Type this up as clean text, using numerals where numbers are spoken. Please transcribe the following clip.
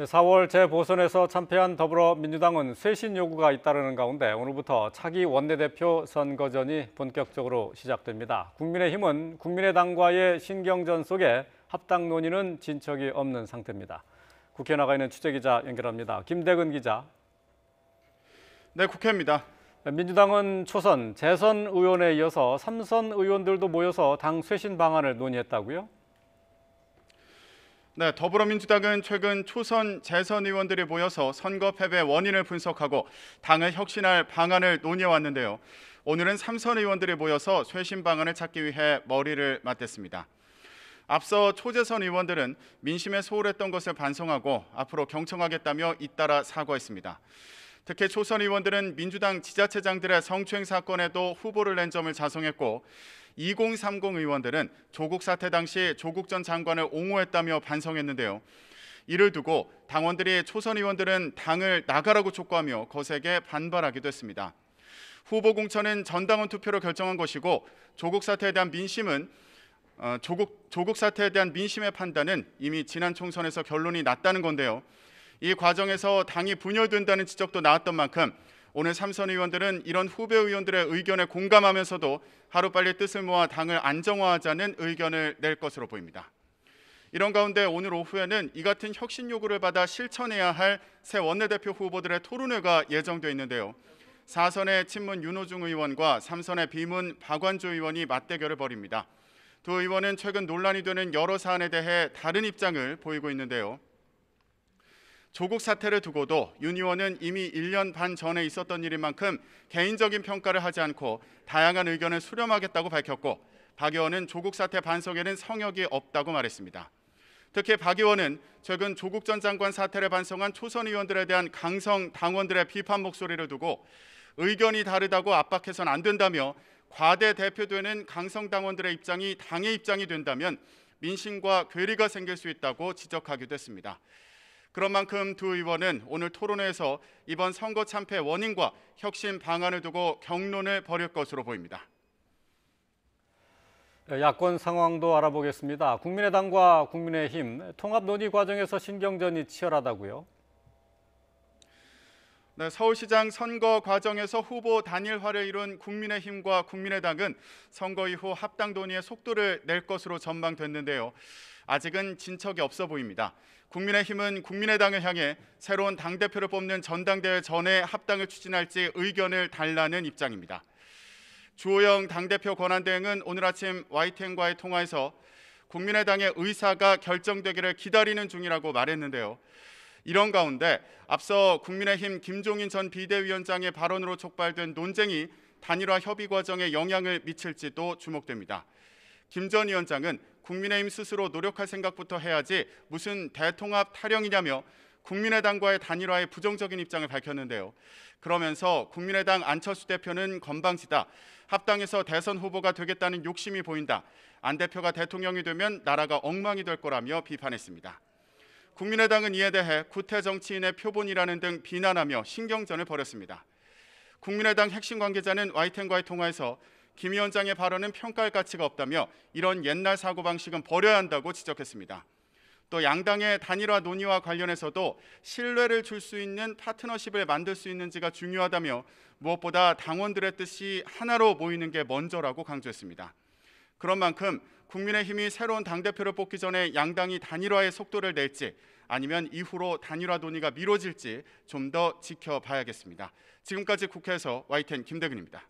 4월 재보선에서 참패한 더불어민주당은 쇄신 요구가 잇따르는 가운데 오늘부터 차기 원내대표 선거전이 본격적으로 시작됩니다. 국민의힘은 국민의당과의 신경전 속에 합당 논의는 진척이 없는 상태입니다. 국회에 나가 있는 취재기자 연결합니다. 김대근 기자. 네, 국회입니다. 민주당은 초선, 재선 의원에 이어서 3선 의원들도 모여서 당 쇄신 방안을 논의했다고요? 네, 더불어민주당은 최근 초선, 재선 의원들이 모여서 선거 패배 원인을 분석하고 당을 혁신할 방안을 논의해왔는데요. 오늘은 3선 의원들이 모여서 쇄신 방안을 찾기 위해 머리를 맞댔습니다. 앞서 초재선 의원들은 민심에 소홀했던 것을 반성하고 앞으로 경청하겠다며 잇따라 사과했습니다. 특히 초선 의원들은 민주당 지자체장들의 성추행 사건에도 후보를 낸 점을 자성했고 2030 의원들은 조국 사태 당시 조국 전 장관을 옹호했다며 반성했는데요. 이를 두고 당원들이 초선 의원들은 당을 나가라고 촉구하며 거세게 반발하기도 했습니다. 후보 공천은 전당원 투표로 결정한 것이고 조국 사태에 대한 민심은 조국 사태에 대한 민심의 판단은 이미 지난 총선에서 결론이 났다는 건데요. 이 과정에서 당이 분열된다는 지적도 나왔던 만큼 오늘 3선 의원들은 이런 후배 의원들의 의견에 공감하면서도 하루빨리 뜻을 모아 당을 안정화하자는 의견을 낼 것으로 보입니다. 이런 가운데 오늘 오후에는 이 같은 혁신 요구를 받아 실천해야 할 새 원내대표 후보들의 토론회가 예정돼 있는데요. 4선의 친문 윤호중 의원과 3선의 비문 박완주 의원이 맞대결을 벌입니다. 두 의원은 최근 논란이 되는 여러 사안에 대해 다른 입장을 보이고 있는데요. 조국 사태를 두고도 윤 의원은 이미 1년 반 전에 있었던 일인 만큼 개인적인 평가를 하지 않고 다양한 의견을 수렴하겠다고 밝혔고 박 의원은 조국 사태 반성에는 성역이 없다고 말했습니다. 특히 박 의원은 최근 조국 전 장관 사태를 반성한 초선 의원들에 대한 강성 당원들의 비판 목소리를 두고 의견이 다르다고 압박해선 안 된다며 과대 대표되는 강성 당원들의 입장이 당의 입장이 된다면 민심과 괴리가 생길 수 있다고 지적하기도 했습니다. 그런 만큼 두 의원은 오늘 토론회에서 이번 선거 참패 원인과 혁신 방안을 두고 격론을 벌일 것으로 보입니다. 야권 상황도 알아보겠습니다. 국민의당과 국민의힘 통합 논의 과정에서 신경전이 치열하다고요? 네, 서울시장 선거 과정에서 후보 단일화를 이룬 국민의힘과 국민의당은 선거 이후 합당 논의에 속도를 낼 것으로 전망됐는데요. 아직은 진척이 없어 보입니다. 국민의힘은 국민의당을 향해 새로운 당대표를 뽑는 전당대회 전에 합당을 추진할지 의견을 달라는 입장입니다. 주호영 당대표 권한대행은 오늘 아침 YTN과의 통화에서 국민의당의 의사가 결정되기를 기다리는 중이라고 말했는데요. 이런 가운데 앞서 국민의힘 김종인 전 비대위원장의 발언으로 촉발된 논쟁이 단일화 협의 과정에 영향을 미칠지도 주목됩니다. 김 전 위원장은 국민의힘 스스로 노력할 생각부터 해야지 무슨 대통합 타령이냐며 국민의당과의 단일화에 부정적인 입장을 밝혔는데요. 그러면서 국민의당 안철수 대표는 건방지다. 합당해서 대선 후보가 되겠다는 욕심이 보인다. 안 대표가 대통령이 되면 나라가 엉망이 될 거라며 비판했습니다. 국민의당은 이에 대해 구태 정치인의 표본이라는 등 비난하며 신경전을 벌였습니다. 국민의당 핵심 관계자는 YTN과의 통화에서 김 위원장의 발언은 평가할 가치가 없다며 이런 옛날 사고방식은 버려야 한다고 지적했습니다. 또 양당의 단일화 논의와 관련해서도 신뢰를 줄 수 있는 파트너십을 만들 수 있는지가 중요하다며 무엇보다 당원들의 뜻이 하나로 모이는 게 먼저라고 강조했습니다. 그런 만큼 국민의힘이 새로운 당대표를 뽑기 전에 양당이 단일화의 속도를 낼지 아니면 이후로 단일화 논의가 미뤄질지 좀 더 지켜봐야겠습니다. 지금까지 국회에서 YTN 김대근입니다.